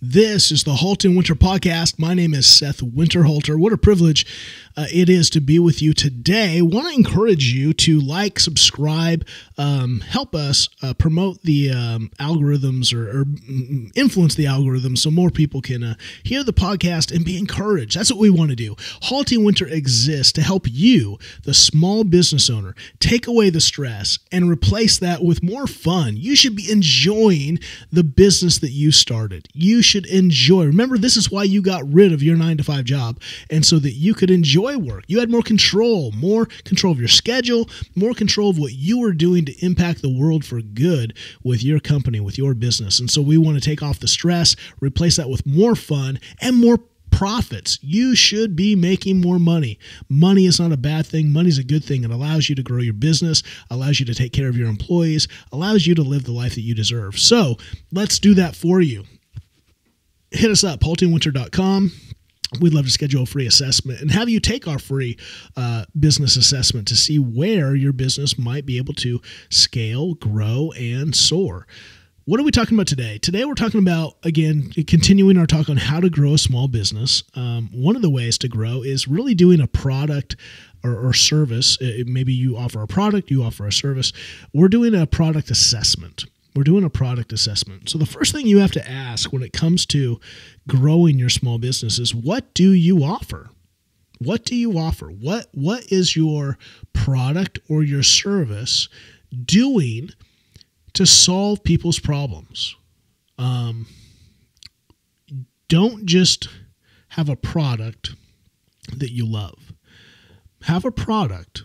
This is the HaltingWinter podcast. My name is Seth Winterhalter. What a privilege it is to be with you today. I want to encourage you to like, subscribe, help us promote the algorithms or influence the algorithms so more people can hear the podcast and be encouraged. That's what we want to do. HaltingWinter exists to help you, the small business owner, take away the stress and replace that with more fun. You should be enjoying the business that you started. You should enjoy. Remember, this is why you got rid of your 9-to-5 job, and so that you could enjoy work. You had more control of your schedule, more control of what you were doing to impact the world for good with your company, with your business. And so we want to take off the stress, replace that with more fun and more profits. You should be making more money. Money is not a bad thing. Money is a good thing. It allows you to grow your business, allows you to take care of your employees, allows you to live the life that you deserve. So let's do that for you. Hit us up, HaltingWinter.com. We'd love to schedule a free assessment and have you take our free business assessment to see where your business might be able to scale, grow, and soar. What are we talking about today? Today we're talking about, again, continuing our talk on how to grow a small business. One of the ways to grow is really doing a product or service. Maybe you offer a product, you offer a service. We're doing a product assessment. So the first thing you have to ask when it comes to growing your small business is, what do you offer? What do you offer? What is your product or your service doing to solve people's problems? Don't just have a product that you love. Have a product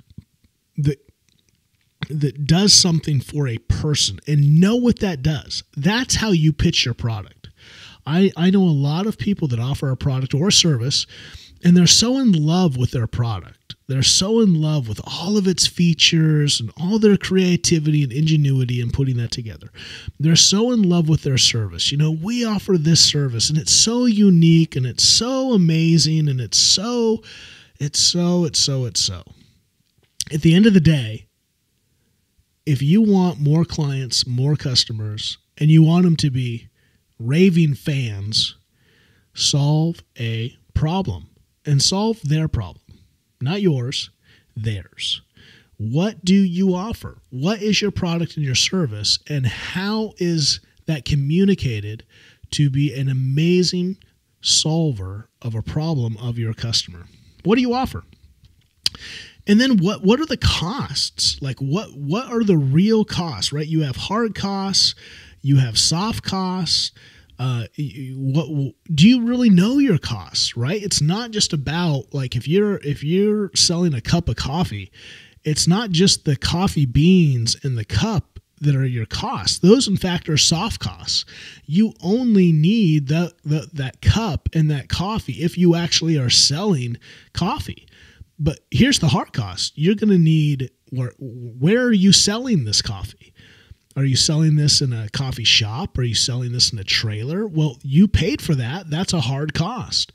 that does something for a person and know what that does. That's how you pitch your product. I know a lot of people that offer a product or a service, and they're so in love with their product. They're so in love with all of its features and all their creativity and ingenuity in putting that together. They're so in love with their service. You know, we offer this service and it's so unique and it's so amazing and it's so. At the end of the day, if you want more clients, more customers, and you want them to be raving fans, solve a problem and solve their problem. Not yours, theirs. What do you offer? What is your product and your service, and how is that communicated to be an amazing solver of a problem of your customer? What do you offer? And then what are the costs? Like what are the real costs, right? You have hard costs, you have soft costs. Do you really know your costs, right? It's not just about, like, if you're selling a cup of coffee, it's not just the coffee beans in the cup that are your costs. Those, in fact, are soft costs. You only need that cup and that coffee if you actually are selling coffee. But here's the hard cost. You're going to need, where are you selling this coffee? Are you selling this in a coffee shop? Are you selling this in a trailer? Well, you paid for that. That's a hard cost.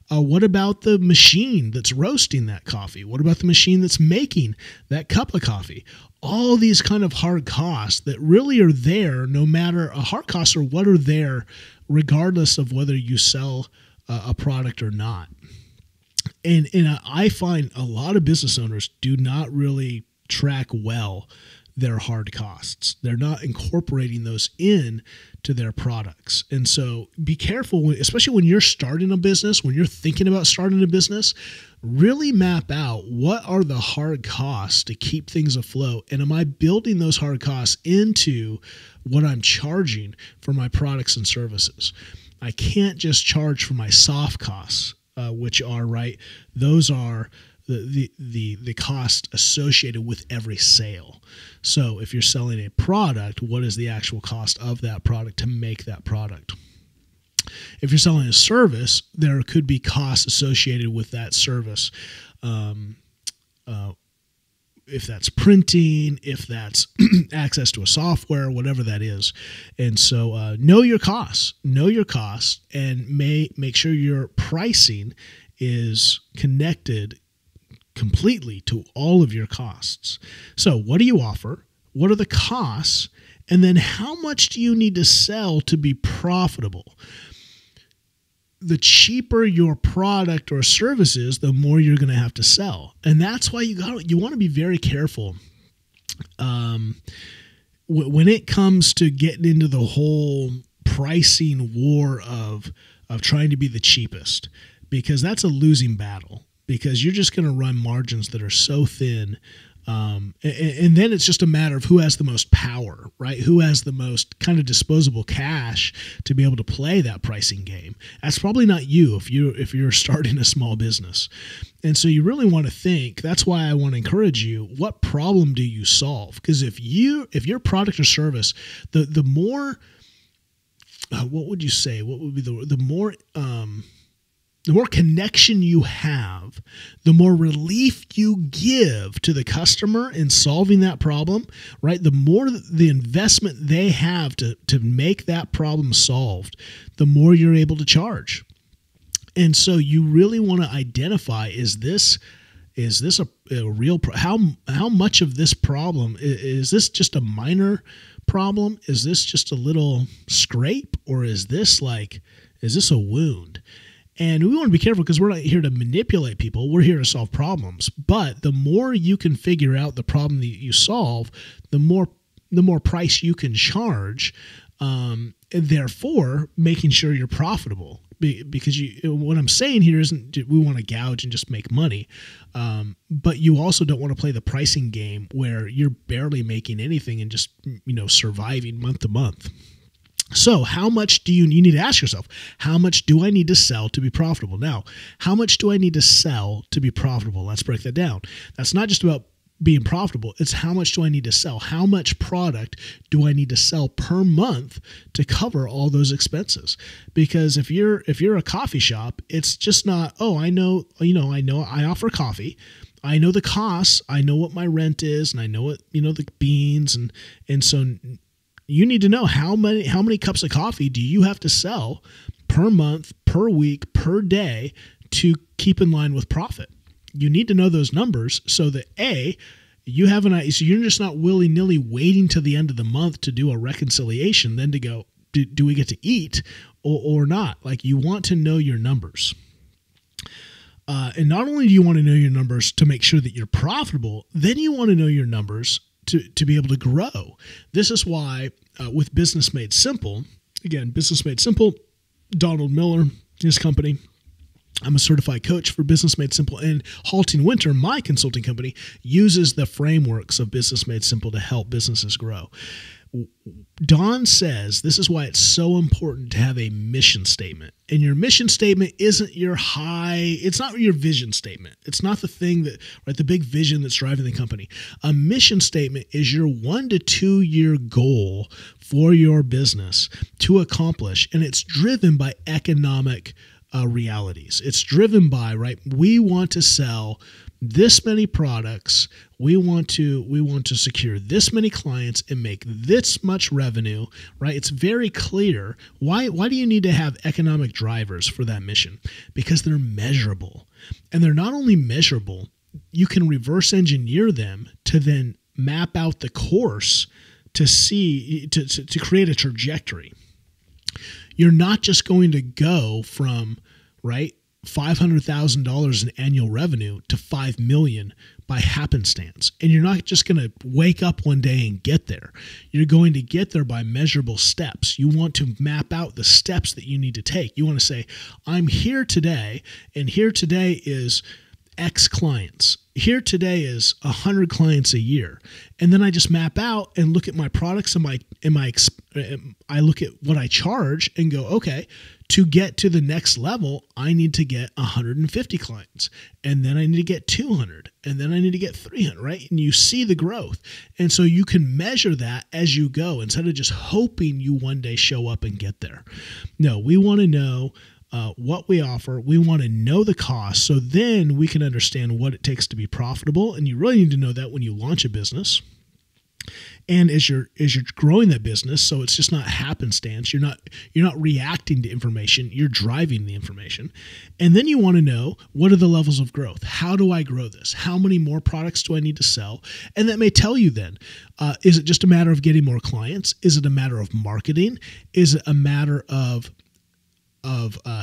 What about the machine that's roasting that coffee? What about the machine that's making that cup of coffee? All these kind of hard costs that really are there, no matter a hard costs or what are there, regardless of whether you sell a product or not. And I find a lot of business owners do not really track well their hard costs. They're not incorporating those in to their products. And so be careful, especially when you're starting a business, when you're thinking about starting a business, really map out what are the hard costs to keep things afloat. And am I building those hard costs into what I'm charging for my products and services? I can't just charge for my soft costs. Which are, right, those are the cost associated with every sale. So if you're selling a product, what is the actual cost of that product to make that product? If you're selling a service, there could be costs associated with that service. If that's printing, if that's access to a software, whatever that is. And so know your costs, and make sure your pricing is connected completely to all of your costs. So what do you offer? What are the costs? And then how much do you need to sell to be profitable? the cheaper your product or service is, the more you're going to have to sell. And that's why you want to be very careful when it comes to getting into the whole pricing war of trying to be the cheapest, because that's a losing battle, because you're just going to run margins that are so thin. And then it's just a matter of who has the most power, right? Who has the most kind of disposable cash to be able to play that pricing game. That's probably not you if you're starting a small business. And so you really want to think, that's why I want to encourage you, what problem do you solve? Because if your product or service, the more, what would you say? What would be the more connection you have, the more relief you give to the customer in solving that problem, right? The more the investment they have to make that problem solved, the more you're able to charge. And so you really want to identify, is this a real how much of this problem is this just a minor problem? Is this just a little scrape, or is this a wound? And we want to be careful, because we're not here to manipulate people. We're here to solve problems. But the more you can figure out the problem that you solve, the more price you can charge, and therefore making sure you're profitable. Because what I'm saying here isn't we want to gouge and just make money, but you also don't want to play the pricing game where you're barely making anything and just surviving month to month. So how much do you need to ask yourself, how much do I need to sell to be profitable? Now, how much do I need to sell to be profitable? Let's break that down. That's not just about being profitable. It's how much do I need to sell? How much product do I need to sell per month to cover all those expenses? Because if you're a coffee shop, it's just not, I know I offer coffee. I know the costs. I know what my rent is, and I know what, the beans. And so you need to know how many cups of coffee do you have to sell per month, per week, per day to keep in line with profit. You need to know those numbers so that you have an idea. So you're just not willy-nilly waiting till the end of the month to do a reconciliation, then to go, do we get to eat or not? Like, you want to know your numbers. And not only do you want to know your numbers to make sure that you're profitable, then you want to know your numbers to be able to grow. This is why with Business Made Simple, again, Business Made Simple, Donald Miller, his company, I'm a certified coach for Business Made Simple, and HaltingWinter, my consulting company, uses the frameworks of Business Made Simple to help businesses grow. Don says this is why it's so important to have a mission statement. And your mission statement isn't it's not your vision statement. It's not the thing the big vision that's driving the company. A mission statement is your 1 to 2 year goal for your business to accomplish. And it's driven by economic realities. It's driven by, we want to sell this many products. We want to secure this many clients and make this much revenue, right? It's very clear. Why do you need to have economic drivers for that mission? Because they're measurable. And they're not only measurable, you can reverse engineer them to then map out the course to create a trajectory. You're not just going to go from, $500,000 in annual revenue to $5 million by happenstance. And you're not just going to wake up one day and get there. You're going to get there by measurable steps. You want to map out the steps that you need to take. You want to say, I'm here today, and here today is X clients. Here today is 100 clients a year. And then I just map out and look at my products and I look at what I charge and go, okay, to get to the next level, I need to get 150 clients, and then I need to get 200, and then I need to get 300, right? And you see the growth. And so you can measure that as you go instead of just hoping you one day show up and get there. No, we want to know what we offer. We want to know the cost, so then we can understand what it takes to be profitable. And you really need to know that when you launch a business. And as you're growing that business, so it's just not happenstance. You're not reacting to information. You're driving the information. And then you want to know, what are the levels of growth? How do I grow this? How many more products do I need to sell? And that may tell you then, is it just a matter of getting more clients? Is it a matter of marketing? Is it a matter of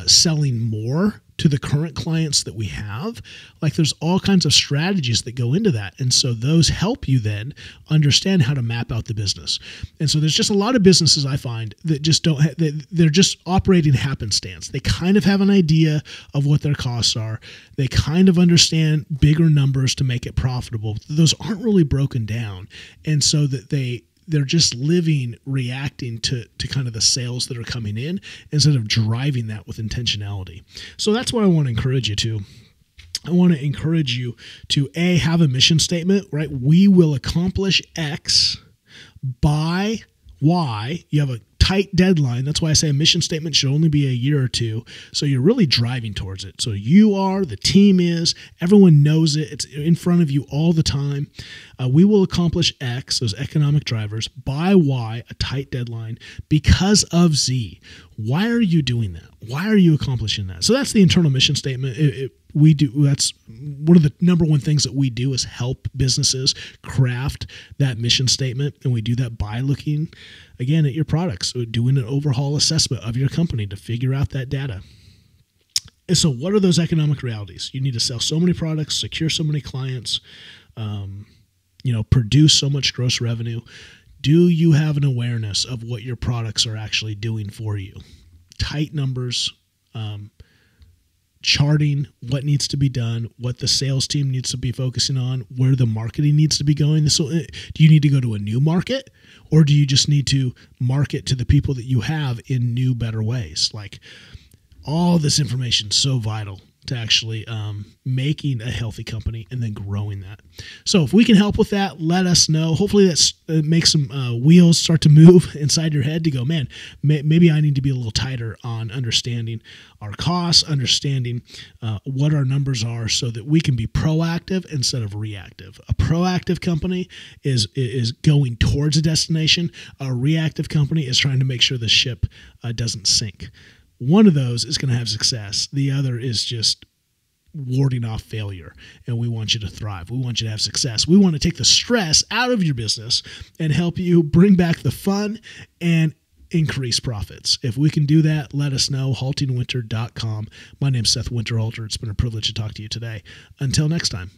selling more to the current clients that we have. Like there's all kinds of strategies that go into that. And so those help you then understand how to map out the business. And so there's just a lot of businesses I find that just don't, they're just operating happenstance. They kind of have an idea of what their costs are. They kind of understand bigger numbers to make it profitable. Those aren't really broken down. And so that they're just reacting to kind of the sales that are coming in instead of driving that with intentionality. So that's what I want to encourage you to. I want to encourage you to have a mission statement, right? We will accomplish X by Y. You have a tight deadline. That's why I say a mission statement should only be a year or two. So you're really driving towards it. So you are, the team is, everyone knows it. It's in front of you all the time. We will accomplish X, those economic drivers, by Y, a tight deadline, because of Z. Why are you doing that? Why are you accomplishing that? So that's the internal mission statement. That's one of the number one things that we do is help businesses craft that mission statement. And we do that by looking, again, at your products, so doing an overhaul assessment of your company to figure out that data. And so what are those economic realities? You need to sell so many products, secure so many clients, produce so much gross revenue. Do you have an awareness of what your products are actually doing for you? Tight numbers, charting what needs to be done, what the sales team needs to be focusing on, where the marketing needs to be going. So do you need to go to a new market, or do you just need to market to the people that you have in new, better ways? Like all this information is so vital to actually making a healthy company and then growing that. So if we can help with that, let us know. Hopefully that makes some wheels start to move inside your head to go, man, maybe I need to be a little tighter on understanding our costs, understanding what our numbers are so that we can be proactive instead of reactive. A proactive company is going towards a destination. A reactive company is trying to make sure the ship doesn't sink. One of those is going to have success. The other is just warding off failure. And we want you to thrive. We want you to have success. We want to take the stress out of your business and help you bring back the fun and increase profits. If we can do that, let us know. HaltingWinter.com. My name's Seth Winterhalter. It's been a privilege to talk to you today. Until next time.